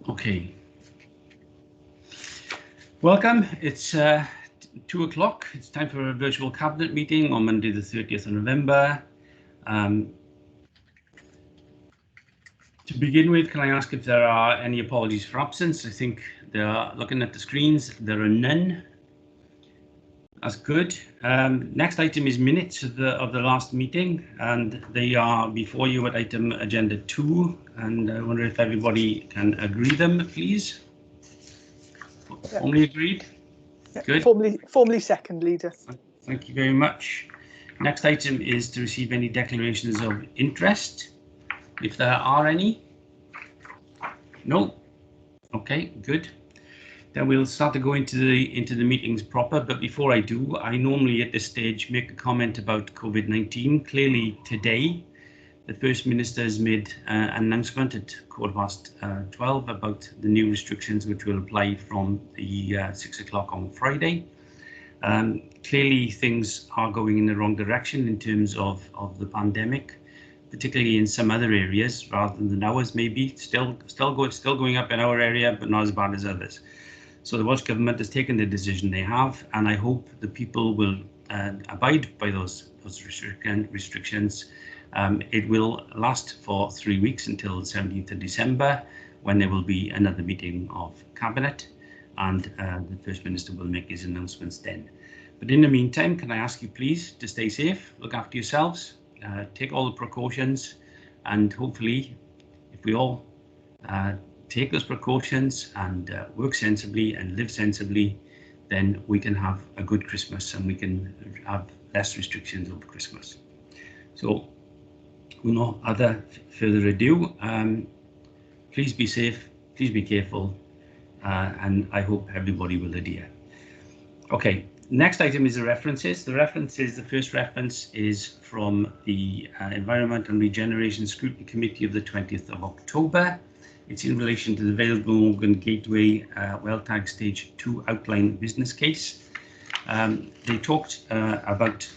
Okay. Welcome. It's 2 o'clock. It's time for a virtual cabinet meeting on Monday, the 30th of November. To begin with, can I ask if there are any apologies for absence? I think they are looking at the screens. There are none. That's good. Next item is minutes of the last meeting, and they are before you at item agenda 2. And I wonder if everybody can agree them, please. Yeah. Formally agreed? Yeah, Good. Formally second, Leader. Thank you very much. Next item is to receive any declarations of interest, if there are any. No? Okay, good. Then we'll start to go into the meetings proper, but before I do, I normally at this stage make a comment about COVID-19. Clearly today, the First Minister has made an announcement at 12:15 about the new restrictions which will apply from the 6 o'clock on Friday. Clearly things are going in the wrong direction in terms of the pandemic, particularly in some other areas rather than ours. Maybe still going up in our area, but not as bad as others. So the Welsh Government has taken the decision they have, and I hope the people will abide by those restrictions. It will last for 3 weeks until the 17th of December, when there will be another meeting of Cabinet, and the First Minister will make his announcements then. But in the meantime, can I ask you please to stay safe, look after yourselves, take all the precautions, and hopefully, if we all take those precautions and work sensibly and live sensibly, then we can have a good Christmas and we can have less restrictions over Christmas. So, with no other further ado, please be safe, please be careful, and I hope everybody will adhere. Okay, next item is the references. The first reference is from the Environment and Regeneration Scrutiny Committee of the 20th of October. It's in relation to the Vale Glamorgan Gateway WellTag Stage 2 outline business case. They talked about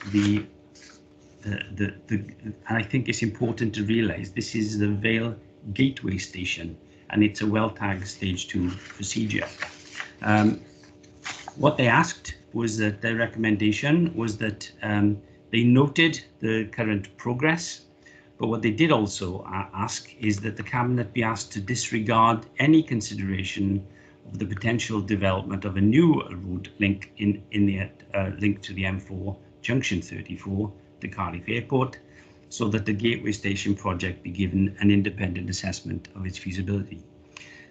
and I think it's important to realise this is the Vale Gateway Station, and it's a WellTag Stage 2 procedure. What they asked was that their recommendation was that they noted the current progress, but what they did also ask is that the Cabinet be asked to disregard any consideration of the potential development of a new road link in the link to the M4 Junction 34 to Cardiff Airport, so that the Gateway Station project be given an independent assessment of its feasibility.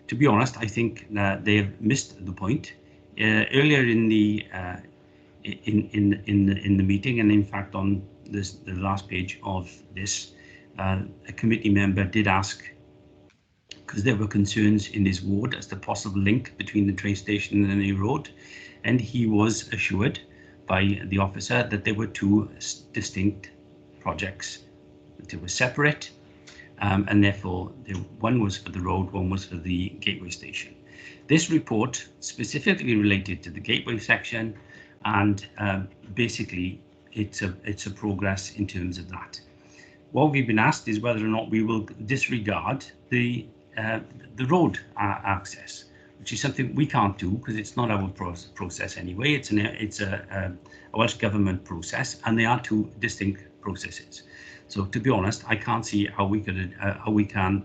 To be honest, I think they have missed the point. Earlier in the meeting, and in fact on the last page of this, a committee member did ask, because there were concerns in his ward as the possible link between the train station and the new road, and he was assured by the officer that there were two distinct projects. They were separate, and therefore one was for the road, one was for the Gateway Station. This report specifically related to the Gateway section, and basically it's a progress in terms of that. What we've been asked is whether or not we will disregard the road access, which is something we can't do because it's not our process anyway. It's a Welsh Government process, and they are two distinct processes. So to be honest, I can't see how we can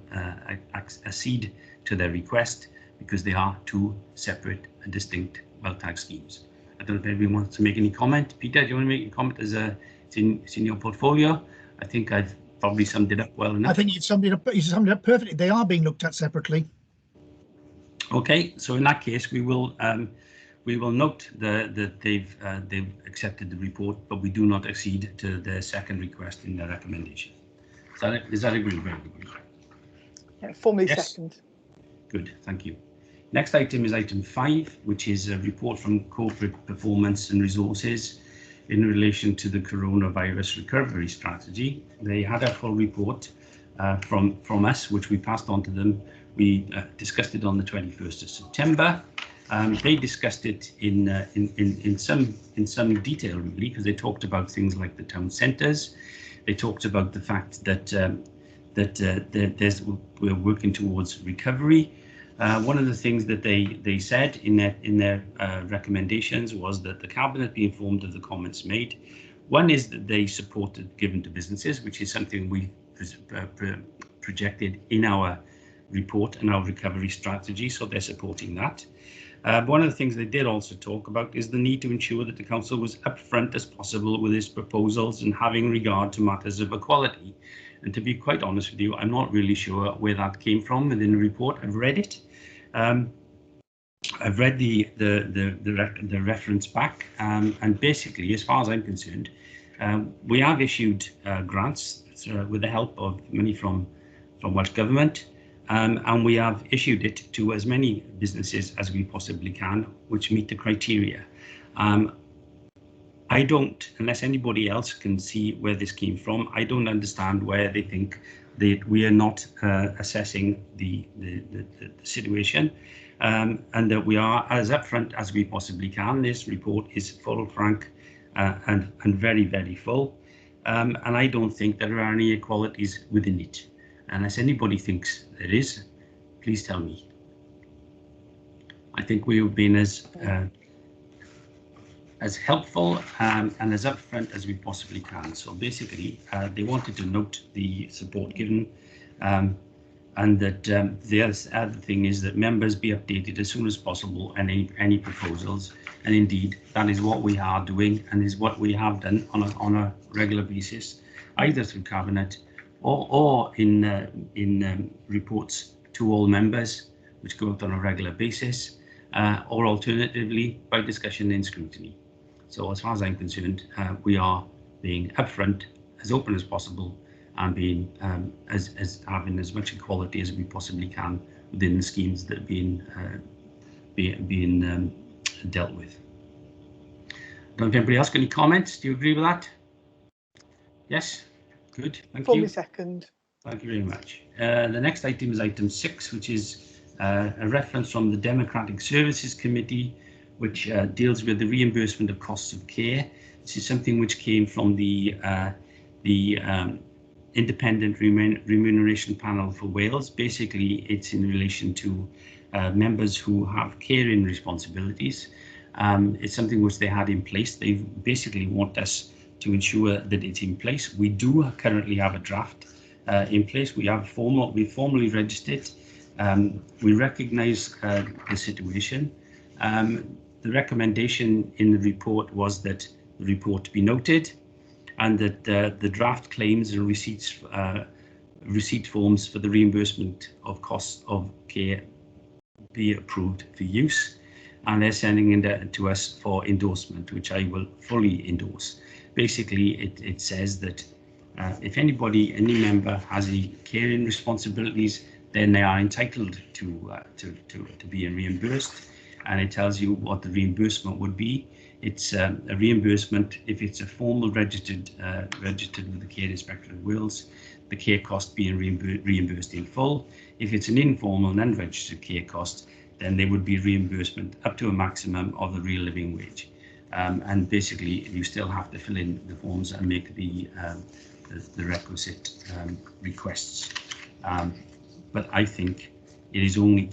accede to their request, because they are two separate and distinct WellTag schemes. I don't know if anyone wants to make any comment. Peter, do you want to make a comment as it's in your portfolio? I think I've probably summed it up well enough. I think you've summed it up perfectly. They are being looked at separately. Okay, so in that case, we will note that they've accepted the report, but we do not accede to their second request in their recommendation. Is that agreed by everybody? Yeah, formally yes. Second. Good, thank you. Next item is item 5, which is a report from Corporate Performance and Resources in relation to the coronavirus recovery strategy. They had a full report from us, which we passed on to them. We discussed it on the 21st of September. They discussed it in some detail, really, because they talked about things like the town centres. They talked about the fact that we're working towards recovery. One of the things that they said in their recommendations was that the Cabinet be informed of the comments made. One is that they supported given to businesses, which is something we projected in our report and our recovery strategy, so they're supporting that. One of the things they did also talk about is the need to ensure that the council was upfront as possible with its proposals and having regard to matters of equality. And to be quite honest with you, I'm not really sure where that came from within the report. I've read it. I've read the reference back, and basically, as far as I'm concerned, we have issued grants with the help of money from Welsh Government. And we have issued it to as many businesses as we possibly can, which meet the criteria. I don't, unless anybody else can see where this came from, I don't understand where they think that we are not assessing the situation, and that we are as upfront as we possibly can. This report is full, frank, and very, very full. And I don't think there are any inequalities within it. Unless anybody thinks there is, please tell me. I think we have been as helpful and as upfront as we possibly can. So basically, they wanted to note the support given, and that the other thing is that members be updated as soon as possible on any proposals. And indeed, that is what we are doing, and is what we have done on a regular basis, either through Cabinet or in reports to all members, which go out on a regular basis, or alternatively by discussion and scrutiny. So as far as I'm concerned, we are being upfront, as open as possible, and being as having as much equality as we possibly can within the schemes that are being dealt with. I don't know if anybody else got any comments. Do you agree with that? Yes. Good, thank you. Formally second. Thank you very much. The next item is item 6, which is a reference from the Democratic Services Committee, which deals with the reimbursement of costs of care. This is something which came from the Independent Remuneration Panel for Wales. Basically, it's in relation to members who have caring responsibilities. It's something which they had in place. They basically want us to ensure that it's in place. We do currently have a draft in place. We've formally registered. We recognise the situation. The recommendation in the report was that the report be noted, and that the draft claims and receipt forms for the reimbursement of costs of care be approved for use, and they're sending it to us for endorsement, which I will fully endorse. Basically, it says that if any member has any caring responsibilities, then they are entitled to be reimbursed, and it tells you what the reimbursement would be. It's a reimbursement if it's a formal registered with the Care Inspectorate of Wales, the care cost being reimbursed in full. If it's an informal and unregistered care cost, then there would be reimbursement up to a maximum of the real living wage. And basically, you still have to fill in the forms and make the requisite requests. But I think it is only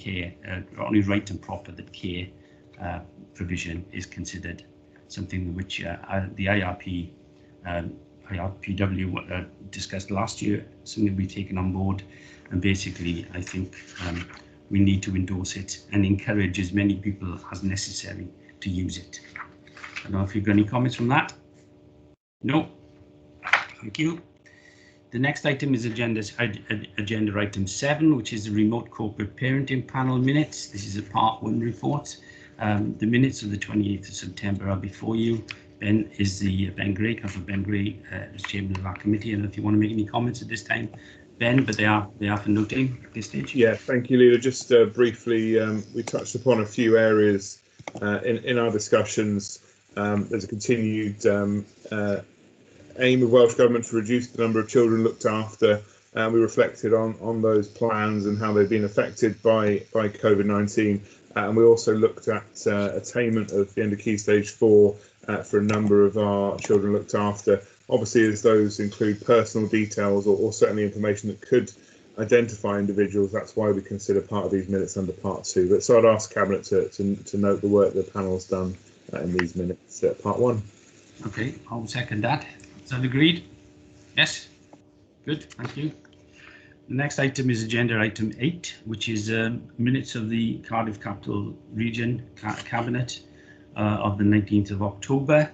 only right and proper that care provision is considered something which the IRPW discussed last year, something we've taken on board. And basically, I think we need to endorse it and encourage as many people as necessary to use it. I don't know if you've got any comments from that. No. Thank you. The next item is agenda item 7, which is the remote corporate parenting panel minutes. This is a part 1 report. The minutes of the 28th of September are before you. Ben Gray, Councillor Ben Gray, is chairman of our committee. I don't know if you want to make any comments at this time, Ben, but they are for noting at this stage. Yeah, thank you, Leader. Just briefly, we touched upon a few areas in our discussions. There's a continued aim of Welsh Government to reduce the number of children looked after. We reflected on those plans and how they've been affected by COVID-19. And we also looked at attainment of the end of Key Stage 4 for a number of our children looked after. Obviously, as those include personal details or certainly information that could identify individuals. That's why we consider part of these minutes under part 2. But so I'd ask Cabinet to note the work the panel's done in these minutes at part 1. Okay, I'll second that. Is that agreed? Yes. Good, thank you. The next item is agenda item 8, which is minutes of the Cardiff Capital Region Cabinet of the 19th of October.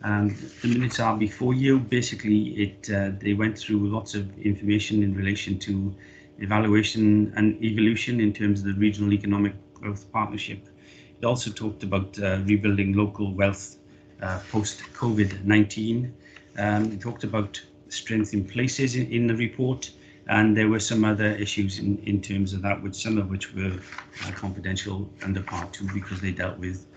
The minutes are before you. Basically, they went through lots of information in relation to evaluation and evolution in terms of the Regional Economic Growth Partnership. It also talked about rebuilding local wealth post-COVID-19. It talked about strength in places in the report, and there were some other issues in terms of that, which some of which were confidential under part 2 because they dealt with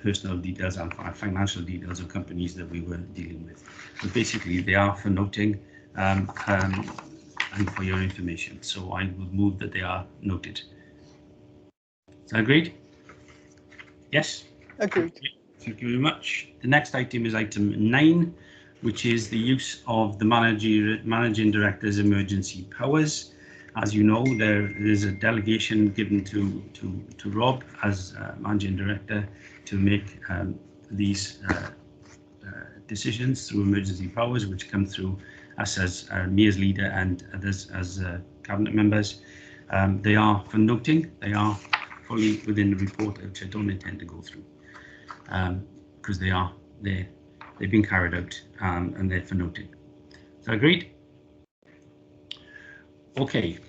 personal details and financial details of companies that we were dealing with. But basically, they are for noting and for your information. So I will move that they are noted. Is that agreed? Yes? Agreed. Thank you very much. The next item is item 9, which is the use of the managing director's emergency powers. As you know, there is a delegation given to Rob as managing director to make these decisions through emergency powers, which come through us as me as leader and others as cabinet members. They are for noting. They are fully within the report, which I don't intend to go through because they've been carried out and they're for noting. So agreed? Okay.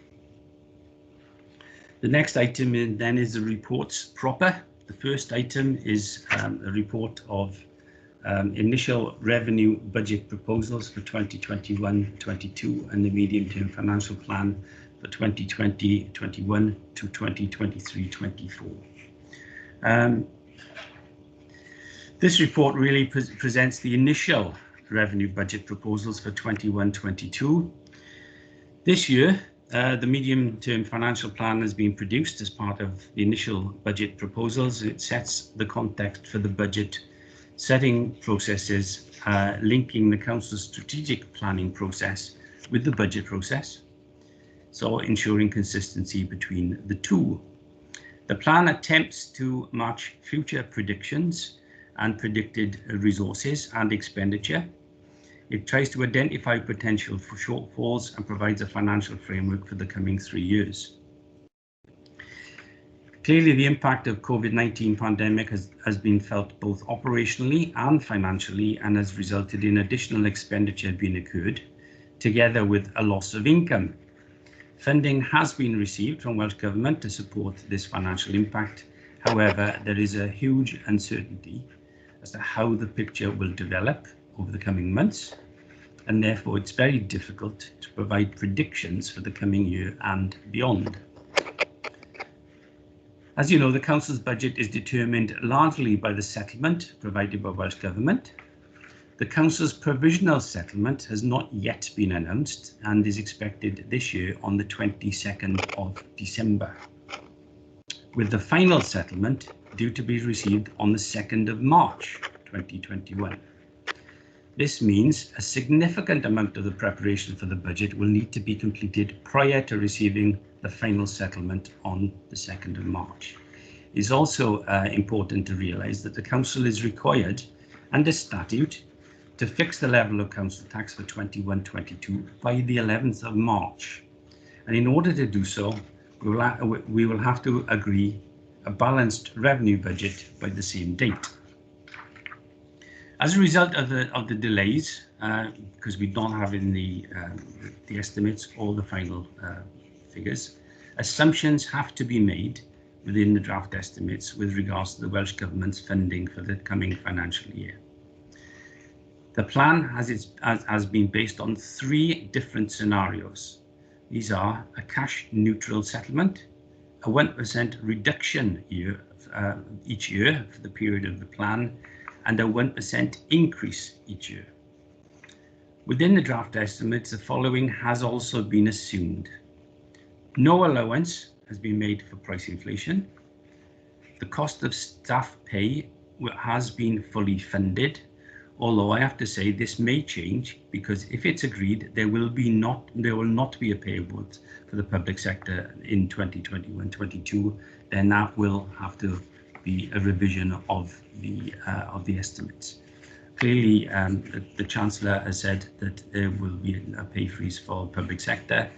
The next item then is the reports proper. The first item is a report of initial revenue budget proposals for 2021-22 and the medium-term financial plan for 2020-21 to 2023-24. This report really presents the initial revenue budget proposals for 21-22. This year, the medium-term financial plan has been produced as part of the initial budget proposals. It sets the context for the budget setting processes, linking the Council's strategic planning process with the budget process, so ensuring consistency between the two. The plan attempts to match future predictions and predicted resources and expenditure. It tries to identify potential for shortfalls and provides a financial framework for the coming 3 years. Clearly, the impact of COVID-19 pandemic has been felt both operationally and financially and has resulted in additional expenditure being incurred, together with a loss of income. Funding has been received from Welsh Government to support this financial impact. However, there is a huge uncertainty as to how the picture will develop over the coming months, and therefore it's very difficult to provide predictions for the coming year and beyond. As you know, the Council's budget is determined largely by the settlement provided by Welsh Government. The Council's provisional settlement has not yet been announced and is expected this year on the 22nd of December, with the final settlement due to be received on the 2nd of March 2021. This means a significant amount of the preparation for the budget will need to be completed prior to receiving the final settlement on the 2nd of March. It is also important to realise that the Council is required under statute to fix the level of council tax for 21-22 by the 11th of March. And in order to do so, we will have to agree a balanced revenue budget by the same date. As a result of the delays, because we don't have in the estimates all the final figures, assumptions have to be made within the draft estimates with regards to the Welsh Government's funding for the coming financial year. The plan has been based on 3 different scenarios. These are a cash neutral settlement, a 1% reduction each year for the period of the plan, and a 1% increase each year. Within the draft estimates, the following has also been assumed. No allowance has been made for price inflation. The cost of staff pay has been fully funded, Although I have to say this may change, because if it's agreed, there will not be a pay award for the public sector in 2021-22. Then that will have to be a revision of the estimates. Clearly, the Chancellor has said that there will be a pay freeze for public sector.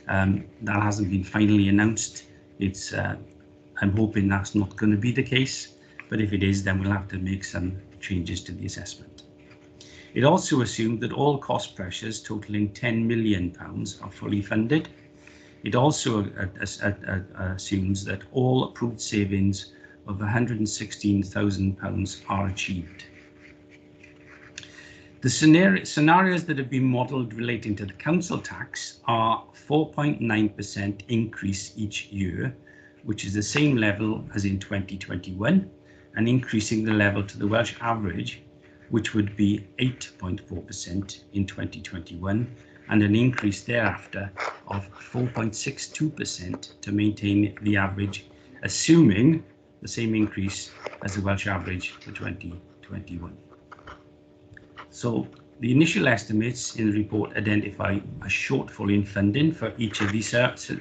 That hasn't been finally announced. I'm hoping that's not going to be the case, but if it is, then we'll have to make some changes to the assessment. It also assumed that all cost pressures totaling £10 million are fully funded. It also assumes that all approved savings of £116,000 are achieved. The scenarios that have been modelled relating to the council tax are 4.9% increase each year, which is the same level as in 2021, and increasing the level to the Welsh average, which would be 8.4% in 2021, and an increase thereafter of 4.62% to maintain the average, assuming the same increase as the Welsh average for 2021. So the initial estimates in the report identify a shortfall in funding for each of these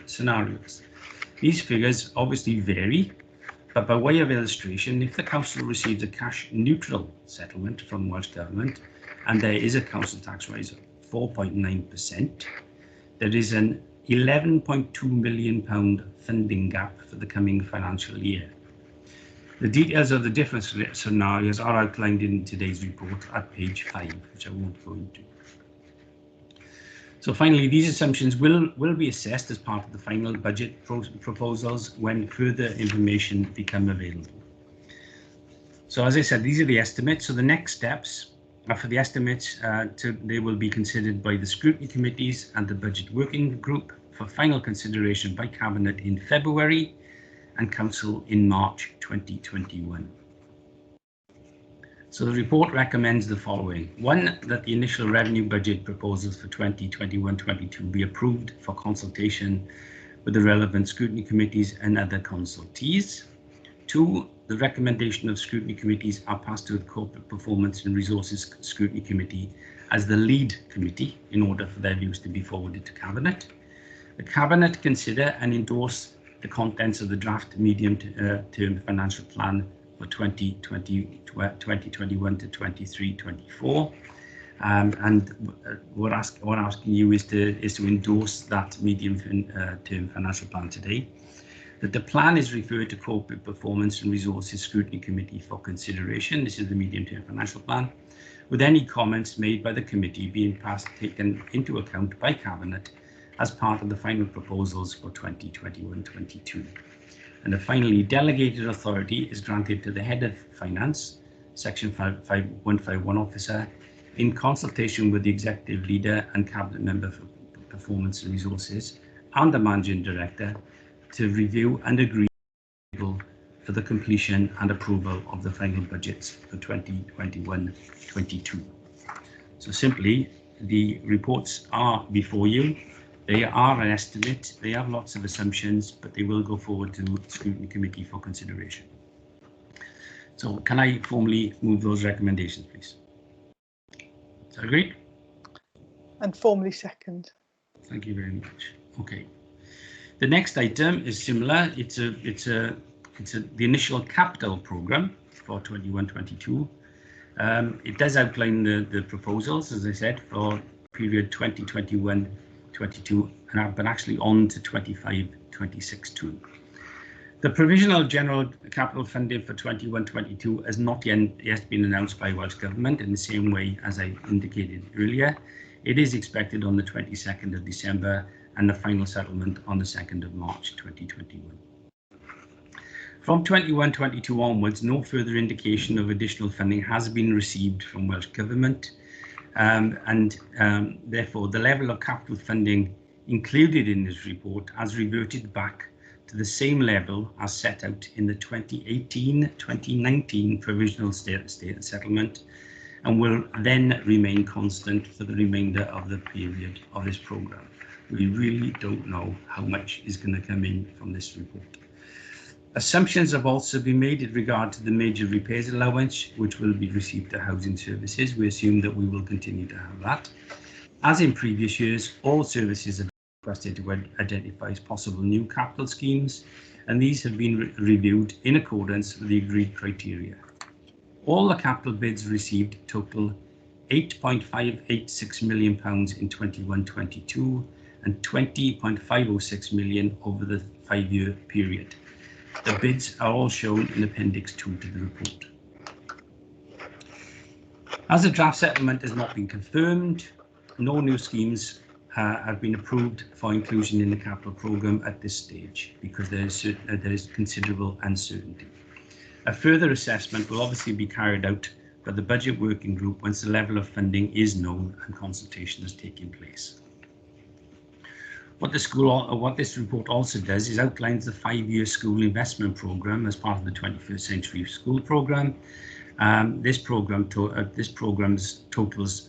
scenarios. These figures obviously vary, but by way of illustration, if the council receives a cash neutral settlement from Welsh Government and there is a council tax rise of 4.9%, there is an £11.2 million funding gap for the coming financial year. The details of the different scenarios are outlined in today's report at page 5, which I won't go into. So finally, these assumptions will be assessed as part of the final budget proposals when further information become available. So as I said, these are the estimates. So the next steps are for the estimates. They will be considered by the scrutiny committees and the budget working group for final consideration by Cabinet in February and Council in March 2021. So the report recommends the following. 1, that the initial revenue budget proposals for 2021-22 be approved for consultation with the relevant scrutiny committees and other consultees. 2, the recommendation of scrutiny committees are passed to the Corporate Performance and Resources Scrutiny Committee as the lead committee in order for their views to be forwarded to Cabinet. The Cabinet consider and endorse the contents of the draft medium-term financial plan for 2021 to 23-24, and we're asking you is to endorse that medium-term financial plan today. That the plan is referred to Corporate Performance and Resources Scrutiny Committee for consideration. This is the medium-term financial plan, with any comments made by the committee being taken into account by Cabinet as part of the final proposals for 2021-22. And finally, delegated authority is granted to the Head of Finance, Section 151 officer, in consultation with the Executive Leader and Cabinet Member for Performance and Resources and the Managing Director to review and agree for the completion and approval of the final budgets for 2021-22. So simply, the reports are before you. They are an estimate, they have lots of assumptions, but they will go forward to the Scrutiny Committee for consideration. So can I formally move those recommendations, please? Is that agreed? And formally second. Thank you very much. Okay. The next item is similar. It's the initial capital programme for 21-22. It does outline the proposals, as I said, for period 2021-22, but actually on to 25-26 too. The provisional general capital funding for 21-22 has not yet been announced by Welsh Government in the same way as I indicated earlier. It is expected on the 22nd of December and the final settlement on the 2nd of March 2021. From 21-22 onwards, no further indication of additional funding has been received from Welsh Government, therefore the level of capital funding included in this report has reverted back to the same level as set out in the 2018-2019 provisional state settlement, and will then remain constant for the remainder of the period of this programme. We really don't know how much is going to come in from this report. Assumptions have also been made in regard to the major repairs allowance, which will be received to housing services. We assume that we will continue to have that. As in previous years, all services have requested to identify possible new capital schemes, and these have been reviewed in accordance with the agreed criteria. All the capital bids received total £8.586 million in 21-22 and £20.506 million over the 5-year period. The bids are all shown in Appendix 2 to the report. As the draft settlement has not been confirmed, no new schemes have been approved for inclusion in the capital programme at this stage because there is considerable uncertainty. A further assessment will obviously be carried out by the Budget Working Group once the level of funding is known and consultation has taken place. What this report also does is outlines the 5-year school investment programme as part of the 21st Century School Programme. This programme totals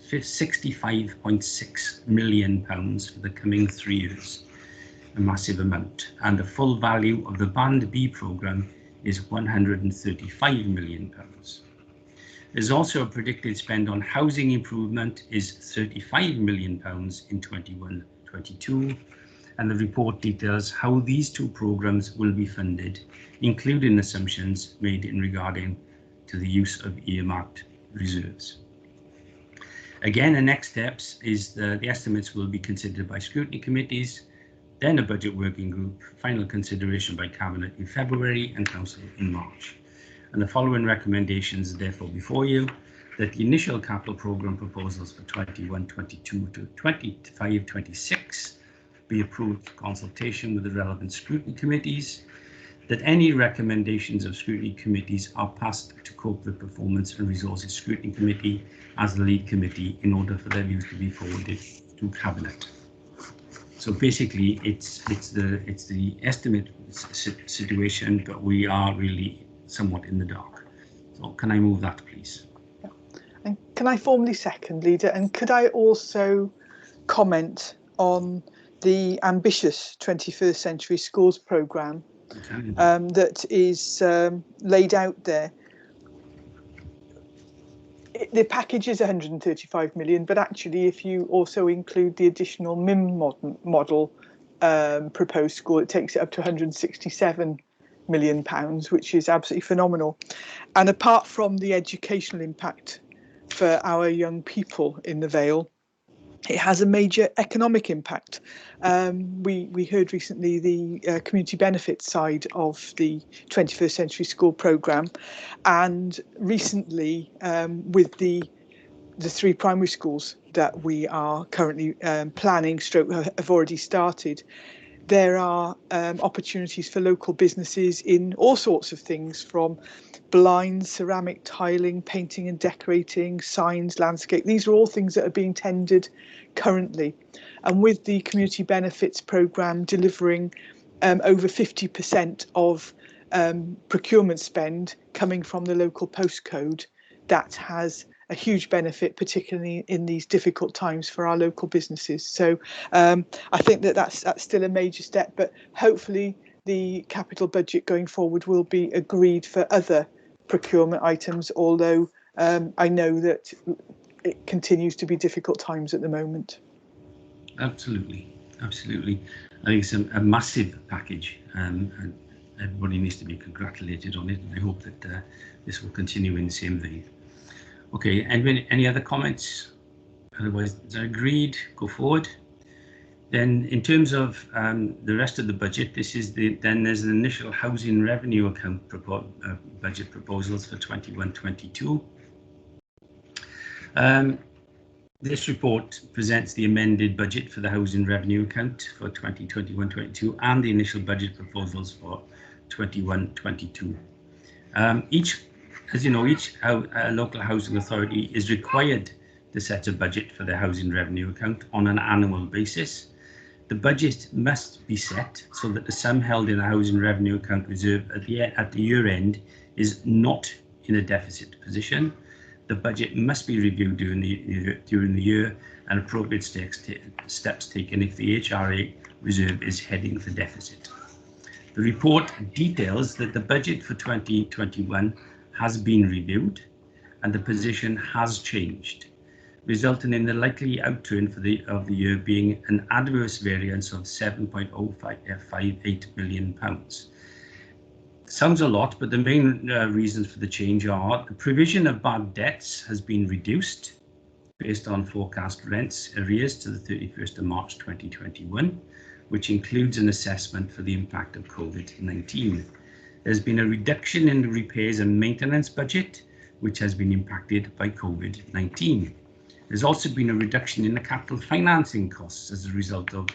£65.6 million for the coming 3 years, a massive amount, and the full value of the Band B programme is £135 million. There's also a predicted spend on housing improvement is £35 million in 21-22, and the report details how these two programmes will be funded, including assumptions made in regarding to the use of earmarked reserves. Again, the next steps is the estimates will be considered by scrutiny committees, then a budget working group, final consideration by Cabinet in February and Council in March. And the following recommendations are therefore before you: that the initial capital programme proposals for 21-22 to 25-26 be approved for consultation with the relevant scrutiny committees, that any recommendations of scrutiny committees are passed to Corporate Performance and Resources Scrutiny Committee as the lead committee in order for their views to be forwarded to Cabinet. So basically, it's the estimate situation, but we are really somewhat in the dark. So can I move that, please? Yeah. And can I formally second, Leader? And could I also comment on the ambitious 21st Century Schools programme that is laid out there? The package is 135 million, but actually if you also include the additional MIM model proposed school, it takes it up to 167 million pounds, which is absolutely phenomenal. And apart from the educational impact for our young people in the Vale, it has a major economic impact. We heard recently the community benefit side of the 21st Century School programme, and recently with the 3 primary schools that we are currently planning have already started, there are opportunities for local businesses in all sorts of things, from blinds, ceramic tiling, painting and decorating, signs, landscape. These are all things that are being tendered currently. And with the community benefits programme delivering over 50% of procurement spend coming from the local postcode, that has a huge benefit, particularly in these difficult times for our local businesses. So I think that's still a major step, but hopefully the capital budget going forward will be agreed for other procurement items, although I know that it continues to be difficult times at the moment. Absolutely. I think it's a massive package, and everybody needs to be congratulated on it, and I hope that this will continue in the same vein. Okay, any other comments? Otherwise, agreed, go forward. Then in terms of the rest of the budget, there's an initial housing revenue account budget proposals for 21-22. This report presents the amended budget for the housing revenue account for 2021-22 and the initial budget proposals for 21-22. As you know, each local housing authority is required to set a budget for their housing revenue account on an annual basis. The budget must be set so that the sum held in a housing revenue account reserve at the year end is not in a deficit position. The budget must be reviewed during the year and appropriate steps taken if the HRA reserve is heading for deficit. The report details that the budget for 2021 has been reviewed and the position has changed, resulting in the likely outturn for the year being an adverse variance of £7.058 million. Sounds a lot, but the main reasons for the change are the provision of bad debts has been reduced based on forecast rents arrears to the 31st of March 2021, which includes an assessment for the impact of COVID-19. There's been a reduction in the repairs and maintenance budget, which has been impacted by COVID-19. There's also been a reduction in the capital financing costs as a result of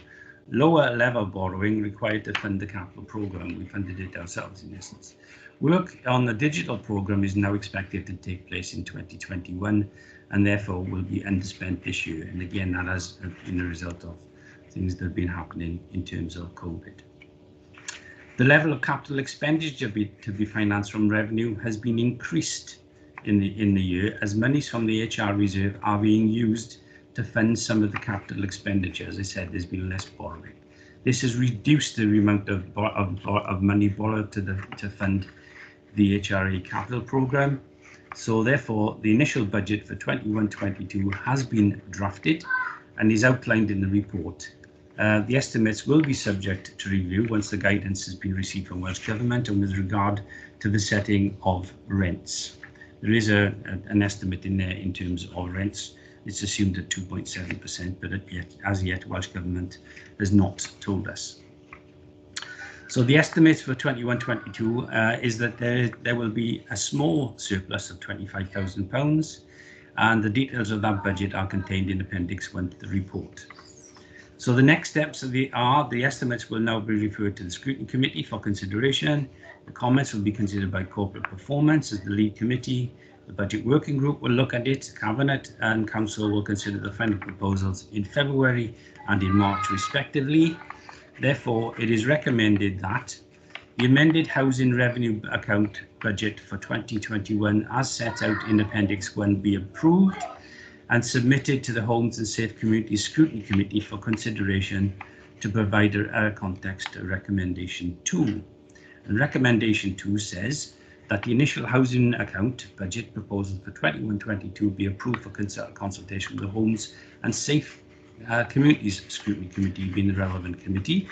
lower level borrowing required to fund the capital programme. We funded it ourselves in essence. Work on the digital programme is now expected to take place in 2021 and therefore will be underspent this year. And again, that has been a result of things that have been happening in terms of COVID. The level of capital expenditure to be financed from revenue has been increased in the year as monies from the HR reserve are being used to fund some of the capital expenditure. As I said, there's been less borrowing. This has reduced the amount of money borrowed to fund the HRA capital programme. So therefore, the initial budget for 21-22 has been drafted and is outlined in the report. The estimates will be subject to review once the guidance has been received from Welsh Government and with regard to the setting of rents. There is an estimate in there in terms of rents. It's assumed at 2.7%, but as yet Welsh Government has not told us. So the estimates for 21-22 is that there will be a small surplus of £25,000, and the details of that budget are contained in Appendix 1 to the report. So the next steps the estimates will now be referred to the Scrutiny Committee for consideration. The comments will be considered by Corporate Performance as the lead committee. The Budget Working Group will look at it. Cabinet and Council will consider the final proposals in February and in March respectively. Therefore, it is recommended that the amended Housing Revenue Account budget for 2021 as set out in Appendix 1 be approved and submitted to the Homes and Safe Communities Scrutiny Committee for consideration to provide a context to Recommendation 2. And Recommendation 2 says that the initial housing account budget proposal for 21-22 be approved for consultation with the Homes and Safe Communities Scrutiny Committee being the relevant committee.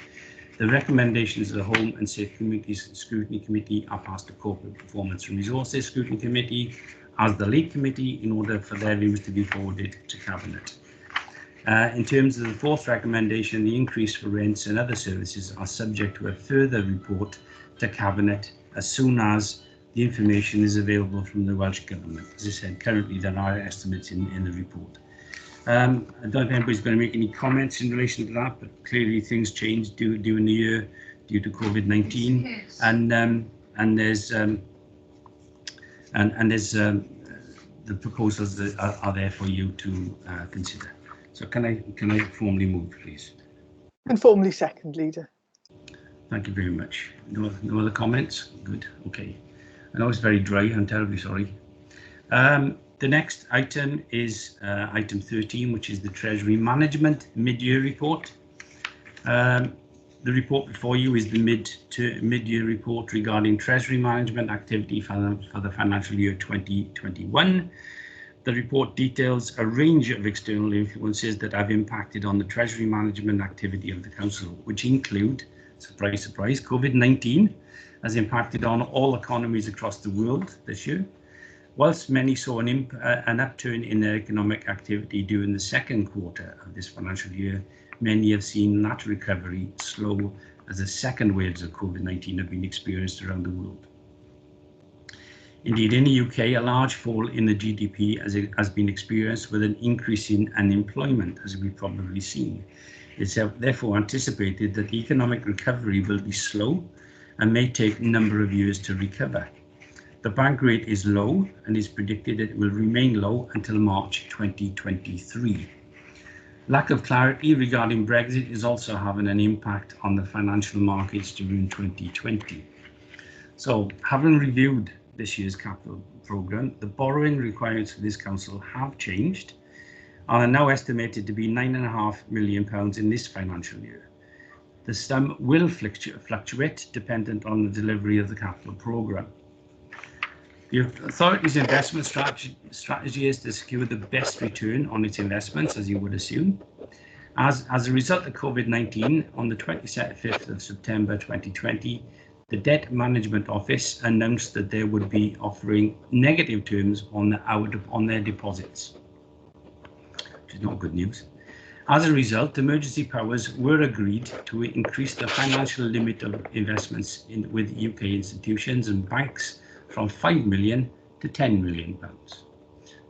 The recommendations of the Home and Safe Communities Scrutiny Committee are passed to Corporate Performance and Resources Scrutiny Committee as the lead committee in order for their views to be forwarded to Cabinet. In terms of the fourth recommendation, the increase for rents and other services are subject to a further report to Cabinet as soon as the information is available from the Welsh Government. As I said, currently there are estimates in the report. I don't know if anybody's going to make any comments in relation to that, but clearly things changed during the year due to COVID-19, and there's the proposals that are there for you to consider. So can I formally move, please? And formally second, Leader. Thank you very much. No other comments? Good. Okay. I know it's very dry. I'm terribly sorry. The next item is item 13, which is the Treasury Management Mid-Year Report. The report before you is the mid-year report regarding Treasury Management activity for the financial year 2021. The report details a range of external influences that have impacted on the Treasury Management activity of the Council, which include, surprise, surprise, COVID-19 has impacted on all economies across the world this year. Whilst many saw an upturn in their economic activity during the second quarter of this financial year, many have seen that recovery slow as the second waves of COVID-19 have been experienced around the world. Indeed, in the UK, a large fall in the GDP has been experienced with an increase in unemployment, as we've probably seen. It's therefore anticipated that the economic recovery will be slow and may take a number of years to recover. The bank rate is low and is predicted that it will remain low until March 2023. Lack of clarity regarding Brexit is also having an impact on the financial markets during 2020. So, having reviewed this year's capital programme, the borrowing requirements for this council have changed and are now estimated to be £9.5 million in this financial year. The sum will fluctuate dependent on the delivery of the capital programme. The authority's investment strategy is to secure the best return on its investments, as you would assume. As a result of COVID-19, on the 25th of September 2020, the Debt Management Office announced that they would be offering negative terms on their deposits, which is not good news. As a result, emergency powers were agreed to increase the financial limit of investments with UK institutions and banks from £5 million to £10 million.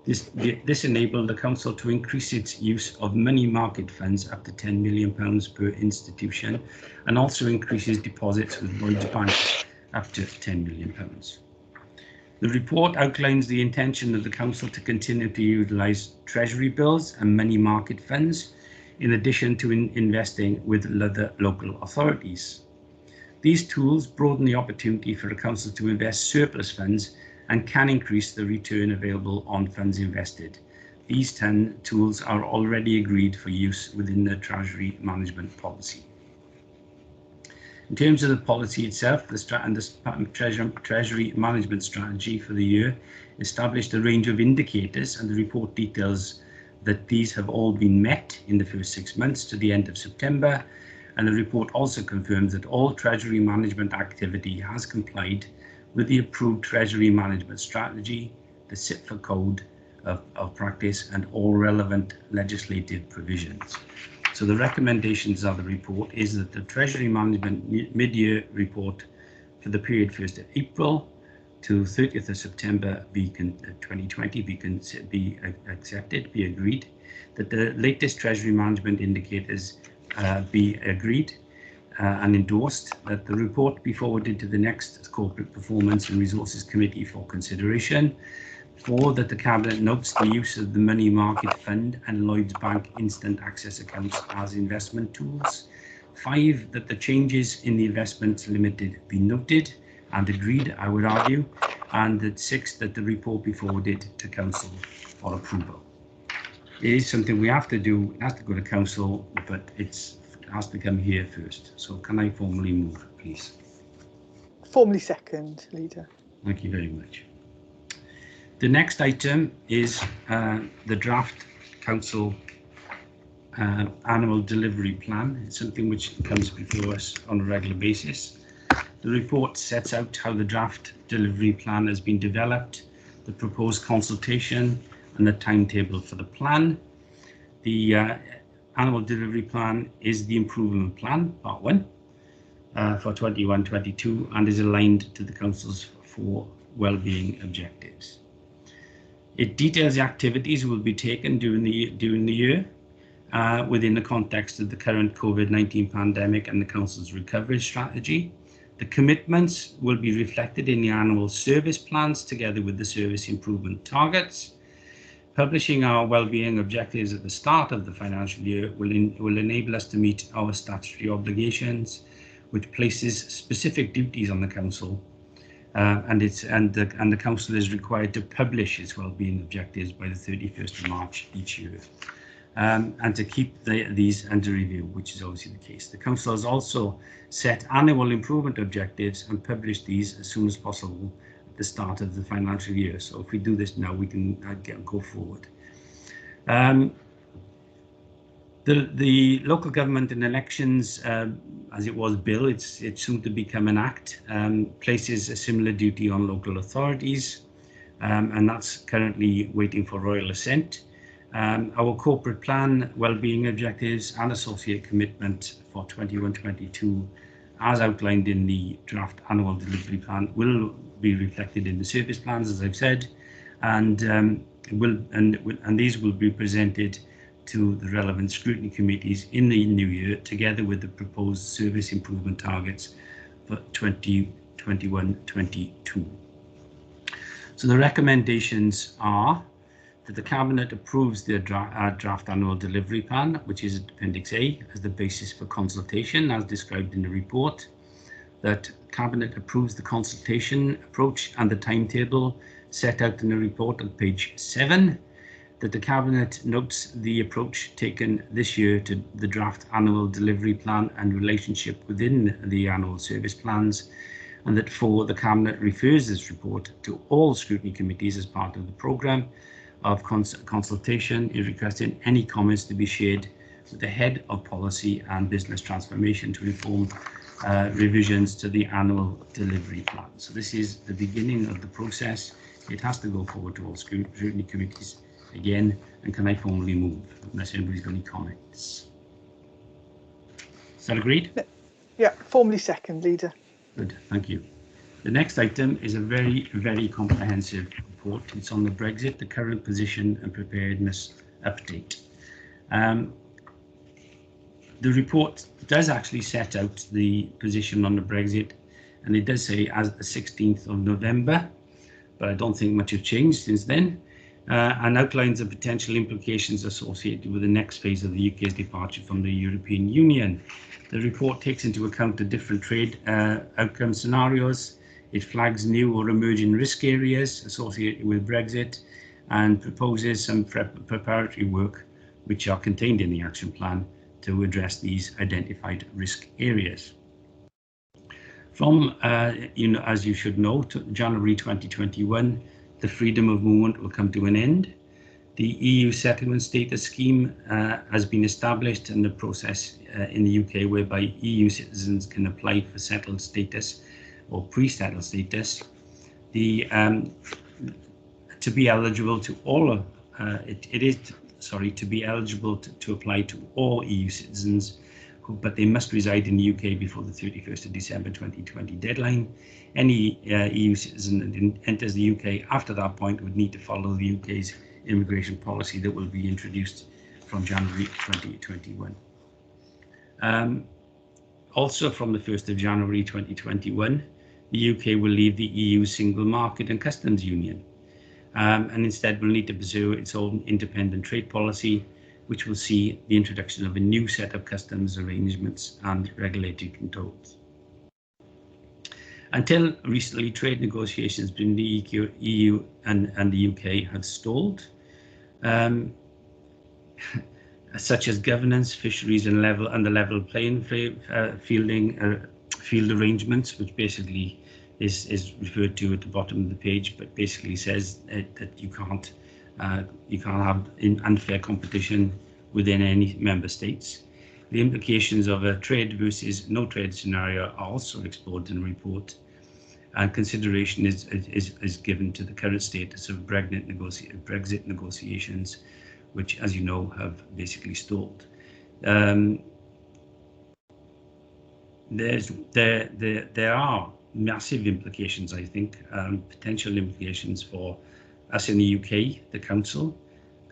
This enabled the Council to increase its use of money market funds up to £10 million per institution, and also increases deposits with Lloyds Bank up to £10 million. The report outlines the intention of the Council to continue to utilise Treasury bills and money market funds, in addition to investing with other local authorities. These tools broaden the opportunity for the Council to invest surplus funds and can increase the return available on funds invested. These 10 tools are already agreed for use within the Treasury management policy. In terms of the policy itself, the Treasury management strategy for the year established a range of indicators, and the report details that these have all been met in the first 6 months to the end of September, and the report also confirms that all Treasury management activity has complied with the approved Treasury management strategy, the CIPFA code of practice, and all relevant legislative provisions. So the recommendations of the report is that the Treasury management mid-year report for the period 1st of April to 30th of September 2020 be accepted, be agreed, that the latest Treasury management indicators be agreed and endorsed, that the report be forwarded to the next Corporate Performance and Resources Committee for consideration. 4, that the Cabinet notes the use of the Money Market Fund and Lloyds Bank instant access accounts as investment tools. 5, that the changes in the investments limited be noted and agreed, I would argue. And that 6, that the report be forwarded to Council for approval. It is something we have to do. It has to go to Council, but it has to come here first. So can I formally move, please? Formally second, Leader. Thank you very much. The next item is the draft Council annual delivery plan. It's something which comes before us on a regular basis. The report sets out how the draft delivery plan has been developed, the proposed consultation, and the timetable for the plan. The annual delivery plan is the improvement plan, part 1, for 21-22, and is aligned to the Council's 4 wellbeing objectives. It details the activities will be taken during the year within the context of the current COVID-19 pandemic and the Council's recovery strategy. The commitments will be reflected in the annual service plans together with the service improvement targets. Publishing our wellbeing objectives at the start of the financial year will enable us to meet our statutory obligations, which places specific duties on the Council, and the Council is required to publish its wellbeing objectives by the 31st of March each year, and to keep these under review, which is obviously the case. The Council has also set annual improvement objectives and published these as soon as possible at the start of the financial year. So if we do this now, we can go forward. The local government and elections, as it was bill, it's soon to become an act, places a similar duty on local authorities, and that's currently waiting for royal assent. Our corporate plan, wellbeing objectives, and associate commitment for 21-22, as outlined in the draft annual delivery plan, will be reflected in the service plans, as I've said, and these will be presented to the relevant scrutiny committees in the new year, together with the proposed service improvement targets for 2021-22. So the recommendations are that the Cabinet approves the draft annual delivery plan, which is Appendix A, as the basis for consultation, as described in the report. That Cabinet approves the consultation approach and the timetable set out in the report on page 7. that the Cabinet notes the approach taken this year to the draft annual delivery plan and relationship within the annual service plans, and that 4, the Cabinet refers this report to all scrutiny committees as part of the programme of consultation, is requesting any comments to be shared with the Head of Policy and Business Transformation to inform revisions to the annual delivery plan. So this is the beginning of the process. It has to go forward to all scrutiny committees again, and can I formally move, unless anybody's got any comments? Is that agreed? Yeah, formally second, Leader. Good, thank you. The next item is a very, very comprehensive report. It's on the Brexit, the current position and preparedness update. The report does actually set out the position on the Brexit, and it does say as the 16th of November, but I don't think much has changed since then, and outlines the potential implications associated with the next phase of the UK's departure from the European Union. The report takes into account the different trade outcome scenarios. It flags new or emerging risk areas associated with Brexit and proposes some preparatory work which are contained in the action plan to address these identified risk areas. From, as you should know, to January 2021, the freedom of movement will come to an end. The EU settlement status scheme has been established, and the process in the UK whereby EU citizens can apply for settled status or pre-settled status. To be eligible to all, to be eligible to apply to all EU citizens, but they must reside in the UK before the 31st of December 2020 deadline. Any EU citizen that enters the UK after that point would need to follow the UK's immigration policy that will be introduced from January 2021. Also from the 1st of January 2021, the UK will leave the EU single market and customs union, and instead will need to pursue its own independent trade policy, which will see the introduction of a new set of customs arrangements and regulatory controls. Until recently, trade negotiations between the EU and the UK had stalled, such as governance, fisheries, and the level playing field arrangements, which basically is referred to at the bottom of the page, but basically says that you can't have unfair competition within any member states. The implications of a trade versus no trade scenario are also explored in the report, and consideration is given to the current status of Brexit negotiations, which, as you know, have basically stalled. There are massive implications, I think, potential implications for us in the UK, the Council,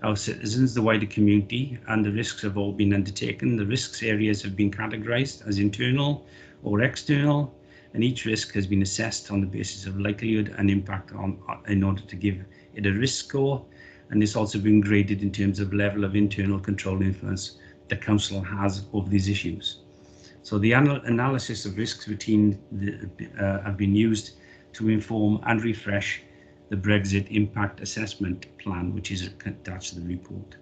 our citizens, the wider community, and the risks have all been undertaken. The risks areas have been categorised as internal or external, and each risk has been assessed on the basis of likelihood and impact in order to give it a risk score, and it's also been graded in terms of level of internal control influence the Council has over these issues. So the analysis of risks routine have been used to inform and refresh the Brexit Impact Assessment Plan, which is attached to the report.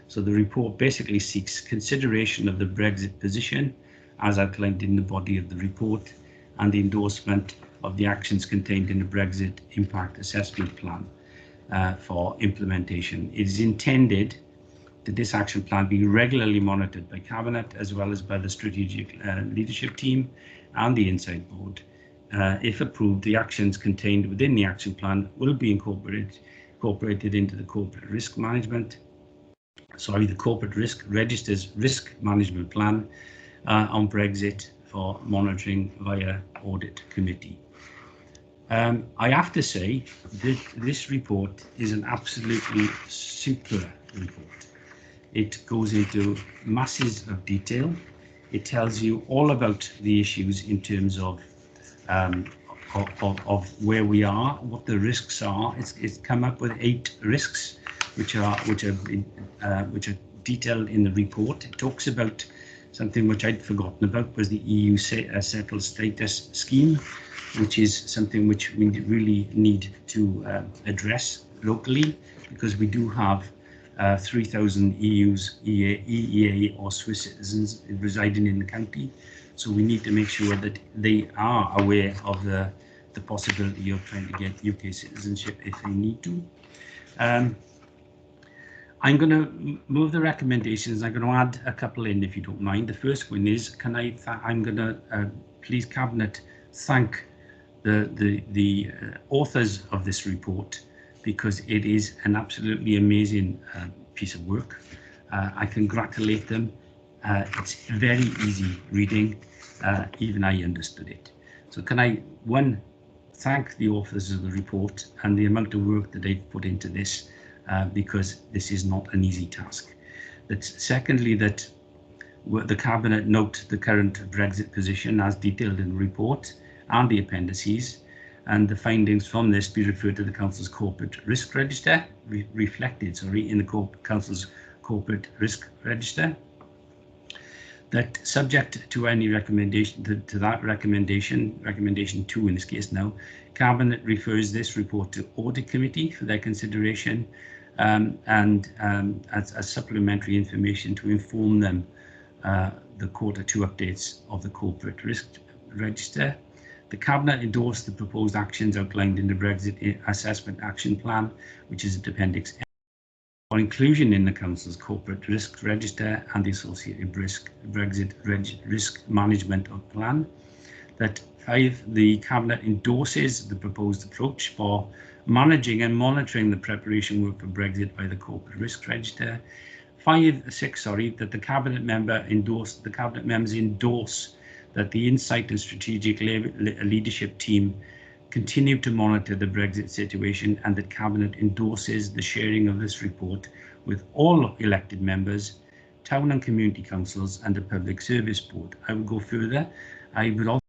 So the report basically seeks consideration of the Brexit position as outlined in the body of the report, and the endorsement of the actions contained in the Brexit Impact Assessment Plan for implementation. It is intended that this action plan be regularly monitored by Cabinet as well as by the Strategic Leadership Team and the Inside Board. If approved, the actions contained within the action plan will be incorporated into the corporate risk registers risk management plan on Brexit for monitoring via audit committee. I have to say that this report is an absolutely super report. It goes into masses of detail. It tells you all about the issues in terms of where we are, what the risks are. It's come up with 8 risks, which are detailed in the report. It talks about something which I'd forgotten about, was the EU settled status scheme, which is something which we really need to address locally, because we do have 3,000 EU's EEA or Swiss citizens residing in the county. So we need to make sure that they are aware of the possibility of trying to get UK citizenship if they need to. I'm going to move the recommendations. I'm going to add a couple in, if you don't mind. The first one is, I'm going to please Cabinet thank the authors of this report, because it is an absolutely amazing piece of work. I congratulate them. It's very easy reading. Even I understood it. So can I, one, thank the authors of the report and the amount of work that they've put into this, because this is not an easy task. Secondly, that the Cabinet note the current Brexit position as detailed in the report and the appendices, and the findings from this be referred to the Council's Corporate Risk Register, reflected in the Council's Corporate Risk Register. That subject to any recommendation, to that recommendation 2 in this case now, Cabinet refers this report to Audit Committee for their consideration, and as supplementary information to inform them the Q2 updates of the Corporate Risk Register. The Cabinet endorsed the proposed actions outlined in the Brexit Assessment Action Plan, which is Appendix F, for inclusion in the Council's Corporate Risk Register and the associated Brexit Risk Management Plan. That 5, the Cabinet endorses the proposed approach for managing and monitoring the preparation work for Brexit by the Corporate Risk Register. 6, that the Cabinet members endorse that the Insight and Strategic Leadership Team continue to monitor the Brexit situation, and that Cabinet endorses the sharing of this report with all elected members, town and community councils and the Public Service Board. I would go further. I would also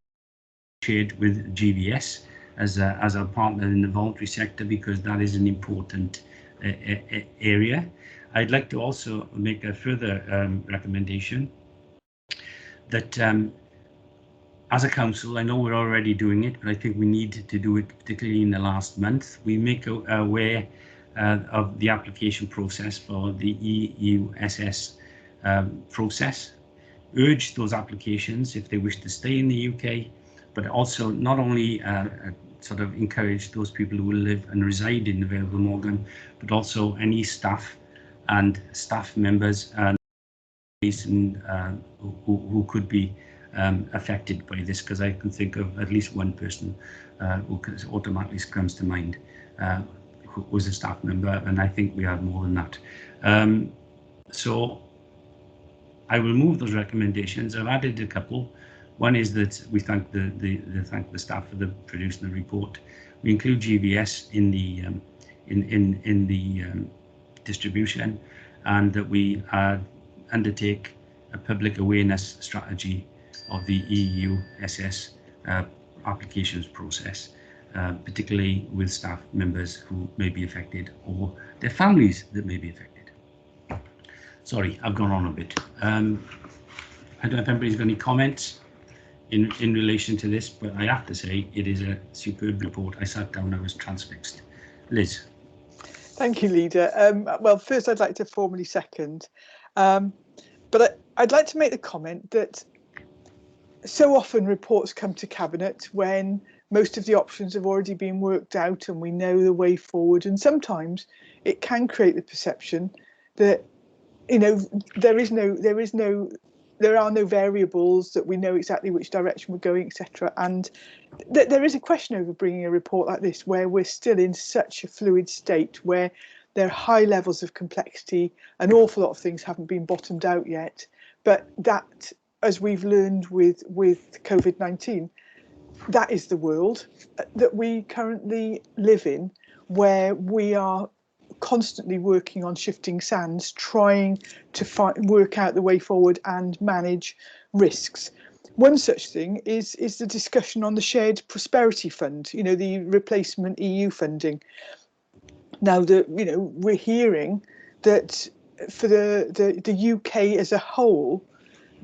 share it with GBS as our partner in the voluntary sector, because that is an important area. I'd like to also make a further recommendation that as a council, I know we're already doing it, but I think we need to do it particularly in the last month. We make aware of the application process for the EUSS process. Urge those applications if they wish to stay in the UK, but also not only sort of encourage those people who live and reside in the Vale of Glamorgan, but also any staff and staff members and who could be affected by this, because I can think of at least one person who automatically comes to mind who was a staff member, and I think we have more than that. So I will move those recommendations. I've added a couple. One is that we thank the staff for producing the report. We include GBS in the distribution, and that we undertake a public awareness strategy of the EUSS applications process, particularly with staff members who may be affected or their families that may be affected. Sorry, I've gone on a bit. I don't know if anybody's got any comments in relation to this, but I have to say it is a superb report. I sat down, I was transfixed. Liz. Thank you, Leader. Well, first I'd like to formally second, but I'd like to make the comment that so often reports come to Cabinet when most of the options have already been worked out and we know the way forward, and sometimes it can create the perception that, you know, there are no variables, that we know exactly which direction we're going, etc. And there is a question over bringing a report like this, where we're still in such a fluid state, where there are high levels of complexity, an awful lot of things haven't been bottomed out yet. But that, as we've learned with COVID-19, that is the world that we currently live in, where we are constantly working on shifting sands, trying to work out the way forward and manage risks. One such thing is the discussion on the Shared Prosperity Fund, you know, the replacement EU funding. Now, we're hearing that for the UK as a whole,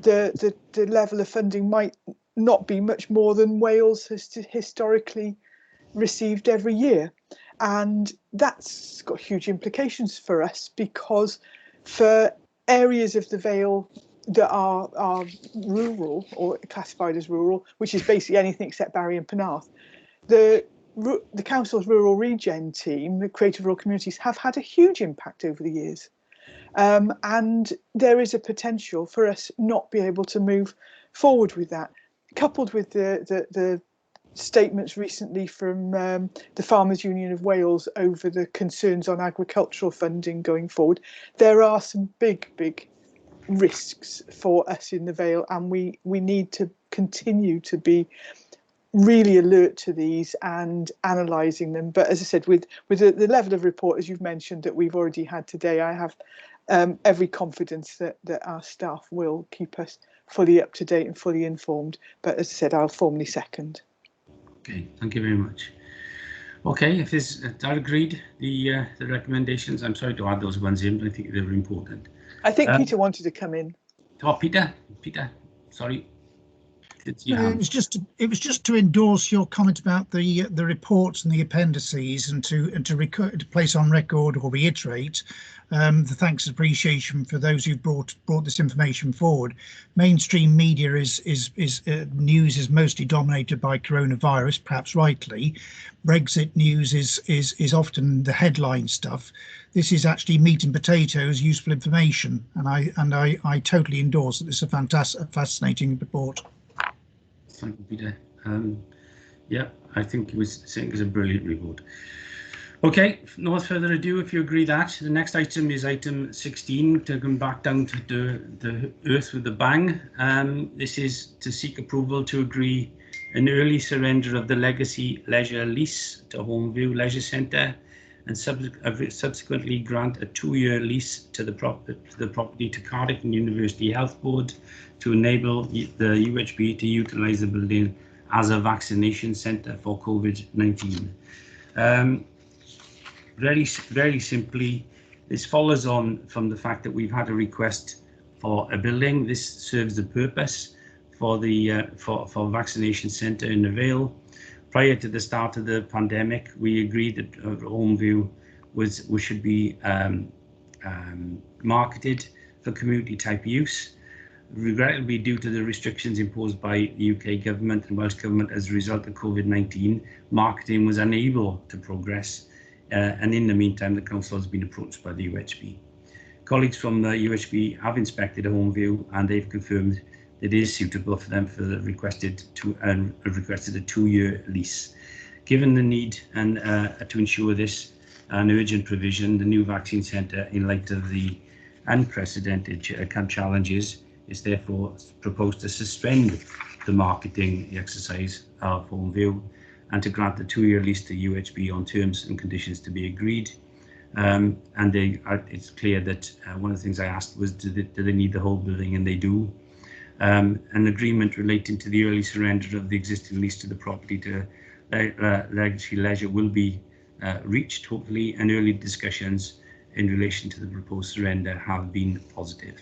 the level of funding might not be much more than Wales has historically received every year. And that's got huge implications for us, because for areas of the Vale that are rural or classified as rural, which is basically anything except Barry and Penarth, the council's rural regen team, the creative rural communities, have had a huge impact over the years. And there is a potential for us not be able to move forward with that, coupled with the statements recently from the Farmers Union of Wales over the concerns on agricultural funding going forward. There are some big risks for us in the Vale, and we need to continue to be really alert to these and analysing them. But as I said, with the level of report, as you've mentioned, that we've already had today, I have every confidence that our staff will keep us fully up to date and fully informed. But as I said, I'll formally second. Okay, thank you very much. Okay, if this are agreed, the recommendations, I'm sorry to add those ones in, but I think they were important. I think Peter wanted to come in. Oh, Peter, sorry. It was just to endorse your comment about the reports and the appendices, and to place on record or reiterate the thanks and appreciation for those who've brought this information forward. Mainstream media news is mostly dominated by coronavirus, perhaps rightly. Brexit news is often the headline stuff. This is actually meat and potatoes, useful information, and I totally endorse that. This is a fascinating report. Thank you, Peter. Yeah, I think he was saying it's a brilliant report. Okay, no further ado, if you agree that, the next item is item 16, to come back down to the earth with a bang. This is to seek approval to agree an early surrender of the legacy leisure lease to Homeview Leisure Centre, and subsequently grant a 2-year lease to the property to Cardiff University Health Board to enable the UHB to utilise the building as a vaccination centre for COVID-19. Very simply, this follows on from the fact that we've had a request for a building. This serves the purpose for the for vaccination centre in the Vale. Prior to the start of the pandemic, we agreed that Homeview should be marketed for community type use. Regrettably, due to the restrictions imposed by the UK government and Welsh government as a result of COVID-19, marketing was unable to progress. And in the meantime, the council has been approached by the UHB. Colleagues from the UHB have inspected Homeview, and they've confirmed that it is suitable for them for the requested a 2-year lease. Given the need and to ensure this an urgent provision, the new vaccine centre, in light of the unprecedented challenges, is therefore proposed to suspend the marketing exercise of Homeview and to grant the 2-year lease to UHB on terms and conditions to be agreed. And it's clear that one of the things I asked was, do they need the whole building? And they do. An agreement relating to the early surrender of the existing lease to the property to Legacy Leisure will be reached, hopefully, and early discussions in relation to the proposed surrender have been positive.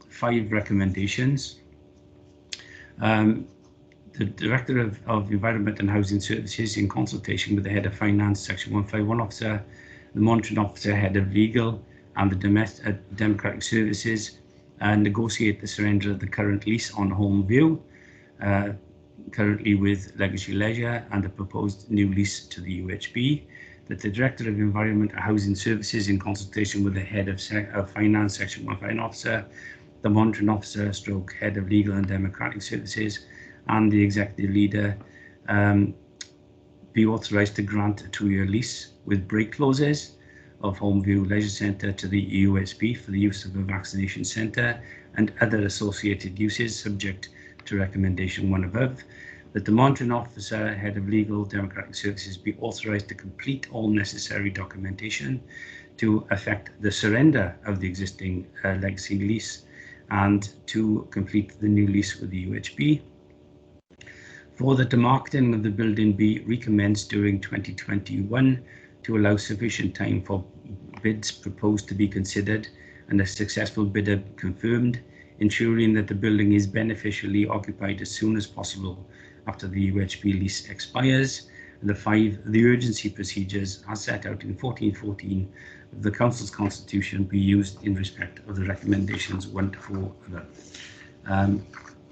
5 recommendations. The Director of Environment and Housing Services, in consultation with the Head of Finance, Section 151 Officer, the Monitoring Officer, Head of Legal, and the Democratic Services, negotiate the surrender of the current lease on Homeview, currently with Legacy Leisure, and the proposed new lease to the UHB. That the Director of Environment and Housing Services, in consultation with the Head of Finance, Section 151 Officer, the Monitoring Officer, stroke Head of Legal and Democratic Services, and the Executive Leader, be authorised to grant a 2-year lease with break clauses of Homeview Leisure Centre to the UHB for the use of a vaccination centre and other associated uses, subject to recommendation 1 above. That the Monitoring Officer, Head of Legal Democratic Services, be authorised to complete all necessary documentation to effect the surrender of the existing legacy lease and to complete the new lease with the UHB. 4, that the marketing of the building be recommenced during 2021 to allow sufficient time for bids proposed to be considered and a successful bidder confirmed, ensuring that the building is beneficially occupied as soon as possible after the UHB lease expires, the urgency procedures as set out in 1414 of the Council's Constitution be used in respect of the recommendations 1 to 4 above.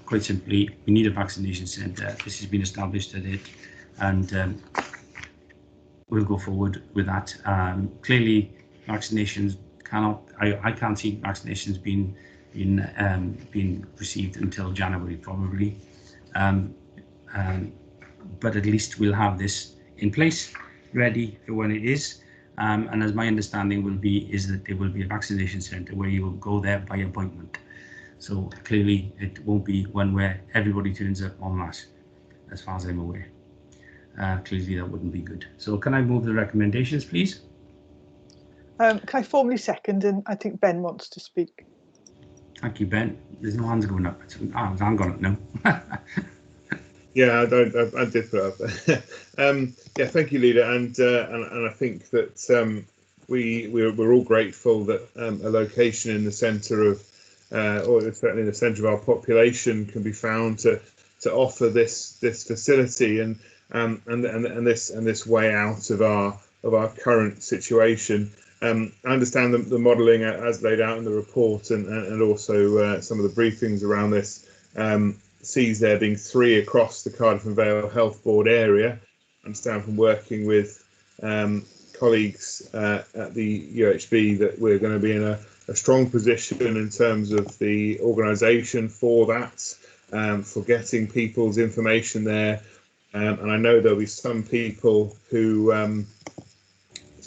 Quite simply, we need a vaccination centre. This has been established at it, and we'll go forward with that. Clearly, vaccinations I can't see vaccinations being received until January probably, but at least we'll have this in place, ready for when it is. And as my understanding is that there will be a vaccination centre where you will go there by appointment. So clearly it won't be one where everybody turns up en masse, as far as I'm aware. Clearly that wouldn't be good. So can I move the recommendations, please? Can I formally second? And I think Ben wants to speak. Thank you, Ben. There's no hands going up. I'm gone up now. Yeah, I did put it up there. Yeah, thank you, Leader, and I think that we're all grateful that a location in the centre of, or certainly in the centre of our population, can be found to offer this facility and this way out of our current situation. I understand the modelling as laid out in the report, and also some of the briefings around this. Sees there being 3 across the Cardiff and Vale Health Board area. I understand from working with colleagues at the UHB that we're going to be in a strong position in terms of the organisation for that, for getting people's information there. And I know there'll be some people who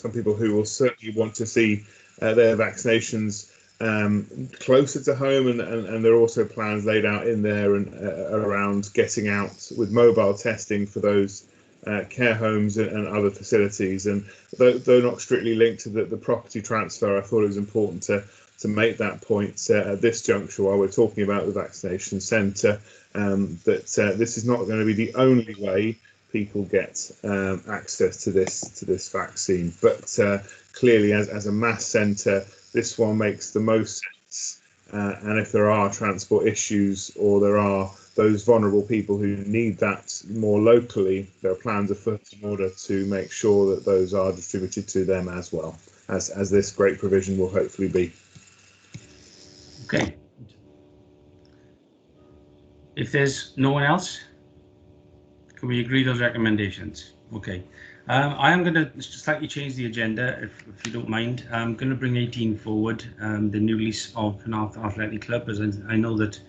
will certainly want to see their vaccinations closer to home, and there are also plans laid out in there and around getting out with mobile testing for those care homes and other facilities. And though not strictly linked to the property transfer, I thought it was important to make that point at this juncture while we're talking about the vaccination centre, that this is not going to be the only way people get access to this vaccine, but clearly as a mass centre, this one makes the most sense. And if there are transport issues, or there are those vulnerable people who need that more locally, there are plans afoot in order to make sure that those are distributed to them as well, as this great provision will hopefully be. Okay. If there's no one else, can we agree those recommendations? Okay. I am going to slightly change the agenda, if you don't mind. I'm going to bring 18 forward, the new lease of Penarth Athletic Club, as I know that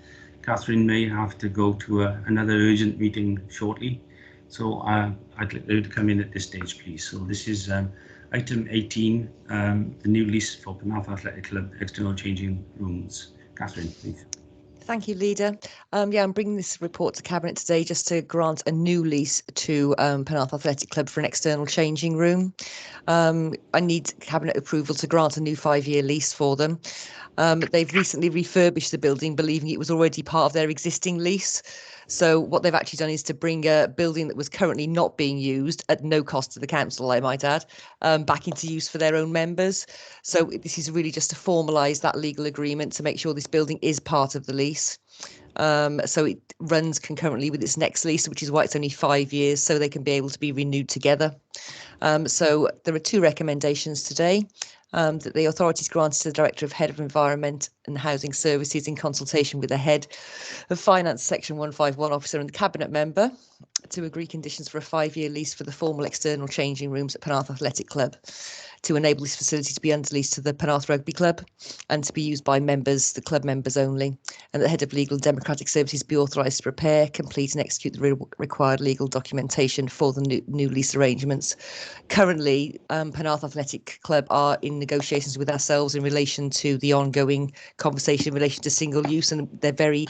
Catherine may have to go to another urgent meeting shortly. So I'd like her to come in at this stage, please. So this is item 18, the new lease for Penarth Athletic Club, external changing rooms. Catherine, please. Thank you, Leader. Yeah, I'm bringing this report to Cabinet today just to grant a new lease to Penarth Athletic Club for an external changing room. I need Cabinet approval to grant a new 5-year lease for them. They've recently refurbished the building, believing it was already part of their existing lease. So what they've actually done is to bring a building that was currently not being used at no cost to the council, I might add, back into use for their own members. So this is really just to formalise that legal agreement to make sure this building is part of the lease. So it runs concurrently with its next lease, which is why it's only 5 years, so they can be able to be renewed together. So there are 2 recommendations today. That the authorities granted to the Director of Head of Environment and Housing Services in consultation with the Head of Finance Section 151 officer and the Cabinet member to agree conditions for a 5-year lease for the formal external changing rooms at Penarth Athletic Club, to enable this facility to be under lease to the Penarth Rugby Club and to be used by members, the club members only, and the Head of Legal and Democratic Services be authorised to prepare, complete and execute the required legal documentation for the new lease arrangements. Currently, Penarth Athletic Club are in negotiations with ourselves in relation to the ongoing conversation in relation to single use, and they're very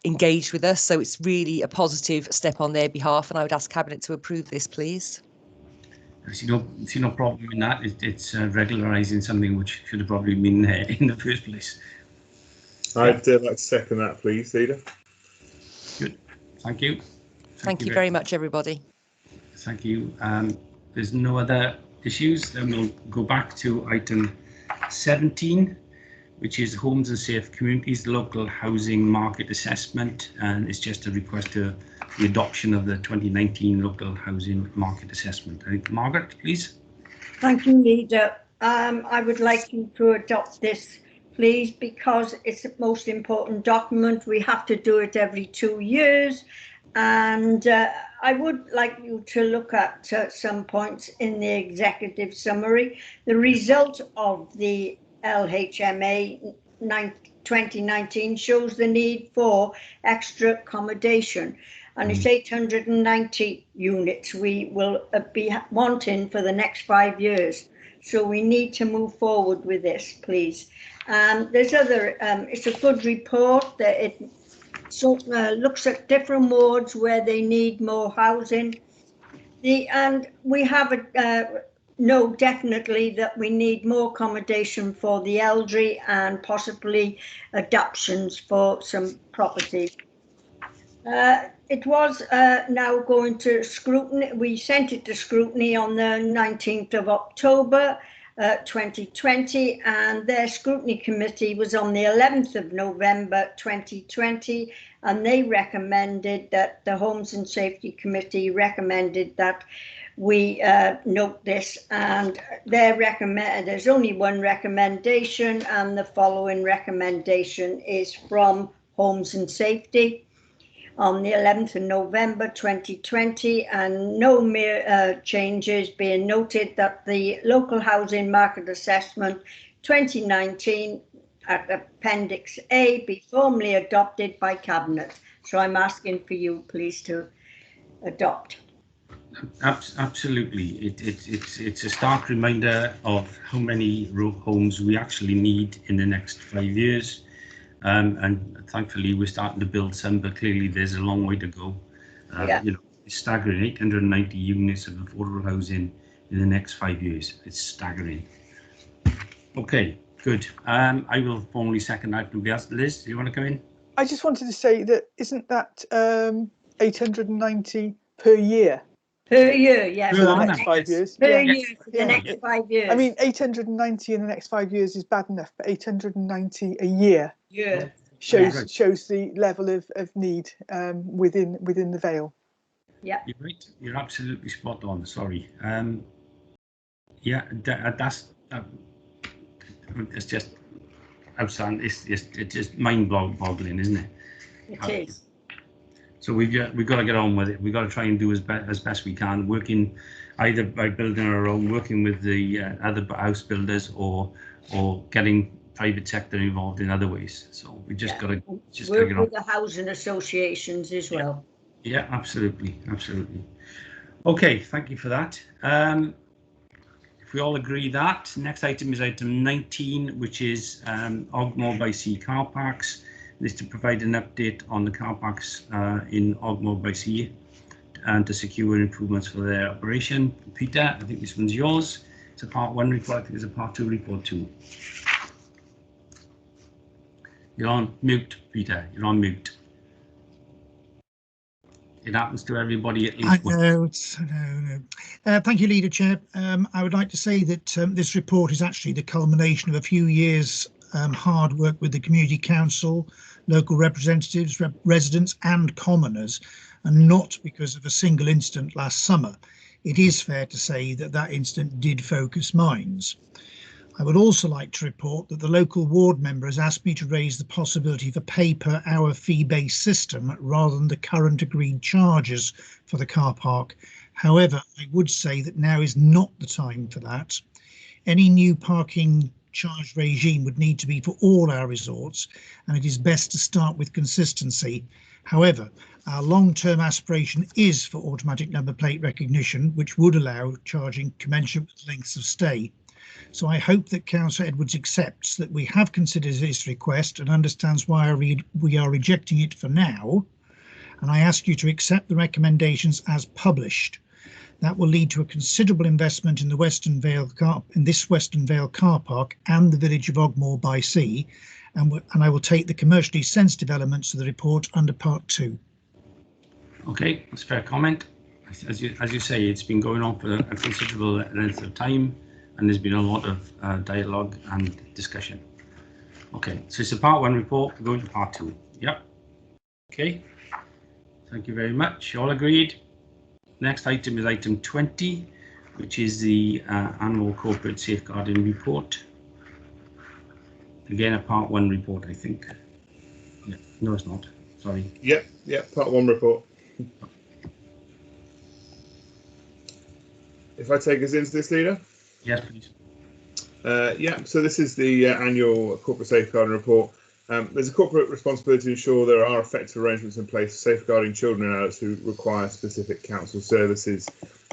engaged with us, so it's really a positive step on their behalf, and I would ask Cabinet to approve this, please. I see no problem in that. It's regularising something which should have probably been there in the first place. I'd like to second that, please, Leader. Good. Thank you. Thank you very much, everybody. Thank you. There's no other issues. Then we'll go back to item 17, which is Homes and Safe Communities, local housing market assessment, and it's just a request to the adoption of the 2019 local housing market assessment. I think, Margaret, please. Thank you, Leader. I would like you to adopt this, please, because it's the most important document. We have to do it every 2 years. And I would like you to look at some points in the executive summary. The result of the LHMA 2019 shows the need for extra accommodation, and it's 890 units we will be wanting for the next 5 years. So we need to move forward with this, please. There's other, it's a good report that it looks at different wards where they need more housing. And we have know definitely that we need more accommodation for the elderly and possibly adoptions for some property. It was now going to scrutiny. We sent it to scrutiny on the 19th of October 2020, and their scrutiny committee was on the 11th of November 2020, and they recommended that the Homes and Safety Committee recommended that we note this, and there's only one recommendation, and the following recommendation is from Homes and Safety on the 11th of November 2020, and no mere changes being noted that the local housing market assessment 2019 at Appendix A be formally adopted by Cabinet. So I'm asking for you, please, to adopt. Absolutely. It's a stark reminder of how many homes we actually need in the next 5 years. And thankfully we're starting to build some, but clearly there's a long way to go. You know, it's staggering, 890 units of affordable housing in the next 5 years. It's staggering. Okay, good. I will formally second that. Liz, do you want to come in? I just wanted to say that isn't that 890 per year? Per year, yes. For the next 5 years. Per year for the next 5 years. I mean, 890 in the next 5 years is bad enough, but 890 a year shows the level of need within the Vale. Yeah, you're right. You're absolutely spot on. Sorry. Yeah, that's it's just outstanding. It's just mind-boggling, isn't it? it is. So we've got to get on with it. We've got to try and do as best we can, working either by building our own, working with the other house builders, or getting private sector involved in other ways. So we just got to work with the housing associations as well. Yeah, absolutely. Okay, thank you for that. If we all agree that, next item is item 19, which is Ogmore by Sea car parks. Is to provide an update on the car parks in Ogmore by Sea and to secure improvements for their operation. Peter, I think this one's yours. It's a part 1 report. I think it's a part 2 report too. You're on mute, Peter. You're on mute. It happens to everybody at least. I know. Thank you, Leader Chair. I would like to say that this report is actually the culmination of a few years hard work with the Community Council, local representatives, residents and commoners, and not because of a single incident last summer. It is fair to say that that incident did focus minds. I would also like to report that the local ward member has asked me to raise the possibility of a pay-per-hour fee-based system rather than the current agreed charges for the car park. However, I would say that now is not the time for that. Any new parking charge regime would need to be for all our resorts, and it is best to start with consistency. However, our long-term aspiration is for automatic number plate recognition, which would allow charging commensurate with lengths of stay. So I hope that Councillor Edwards accepts that we have considered this request and understands why we are rejecting it for now, and I ask you to accept the recommendations as published. That will lead to a considerable investment in the Western Vale car park and the village of Ogmore by Sea, and I will take the commercially sensitive elements of the report under part 2. Okay, that's a fair comment. As you say, it's been going on for a considerable length of time, and there's been a lot of dialogue and discussion. Okay, so it's a part 1 report. We're going to part 2. Yep. Okay. Thank you very much. All agreed. Next item is item 20, which is the annual corporate safeguarding report. Again, a part 1 report, I think. Yeah. No, it's not. Sorry. Yep, part 1 report. If I take us into this, leader? Yes, please. So this is the annual corporate safeguarding report. There's a corporate responsibility to ensure there are effective arrangements in place for safeguarding children and adults who require specific council services.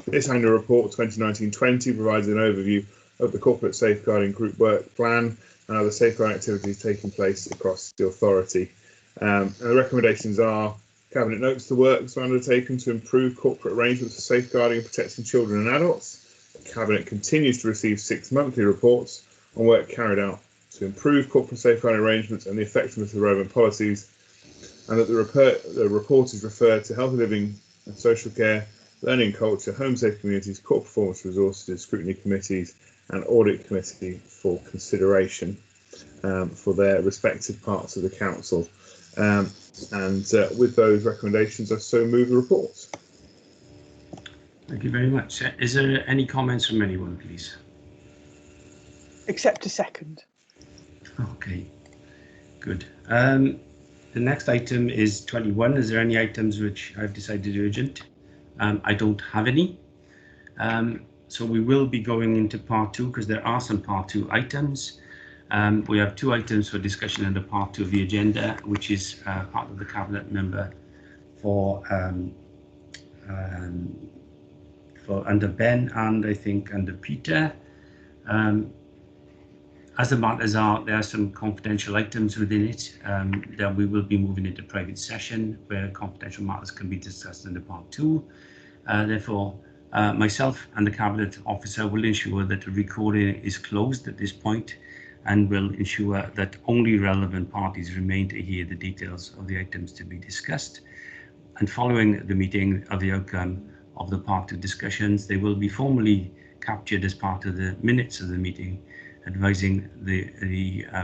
This annual report 2019-20 provides an overview of the corporate safeguarding group work plan and other safeguarding activities taking place across the authority. And the recommendations are: Cabinet notes the works undertaken to improve corporate arrangements for safeguarding and protecting children and adults. The Cabinet continues to receive 6 monthly reports on work carried out to improve corporate safeguarding arrangements and the effectiveness of relevant policies, and that the report is referred to healthy living and social care, learning and culture, home safe communities, corporate performance resources, scrutiny committees and audit committee for consideration for their respective parts of the council. With those recommendations, I so move the report. Thank you very much. Is there any comments from anyone, please? Accept a second. Okay, good. The next item is 21. Is there any items which I've decided urgent? I don't have any. So we will be going into part 2 because there are some part 2 items. We have 2 items for discussion under part 2 of the agenda, which is part of the Cabinet member for under Ben and I think under Peter. As the matters are, there are some confidential items within it that we will be moving into private session where confidential matters can be discussed under part 2. Therefore, myself and the Cabinet Officer will ensure that the recording is closed at this point and will ensure that only relevant parties remain to hear the details of the items to be discussed. And following the meeting of the outcome of the part 2 discussions, they will be formally captured as part of the minutes of the meeting, advising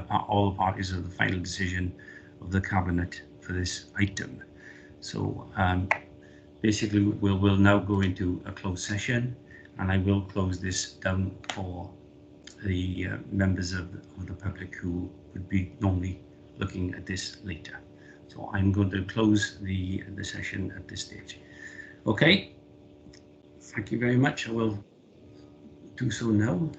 all parties of the final decision of the Cabinet for this item. So basically we'll now go into a closed session, and I will close this down for the members of the public who would be normally looking at this later. So I'm going to close the session at this stage. Okay, thank you very much. I will do so now.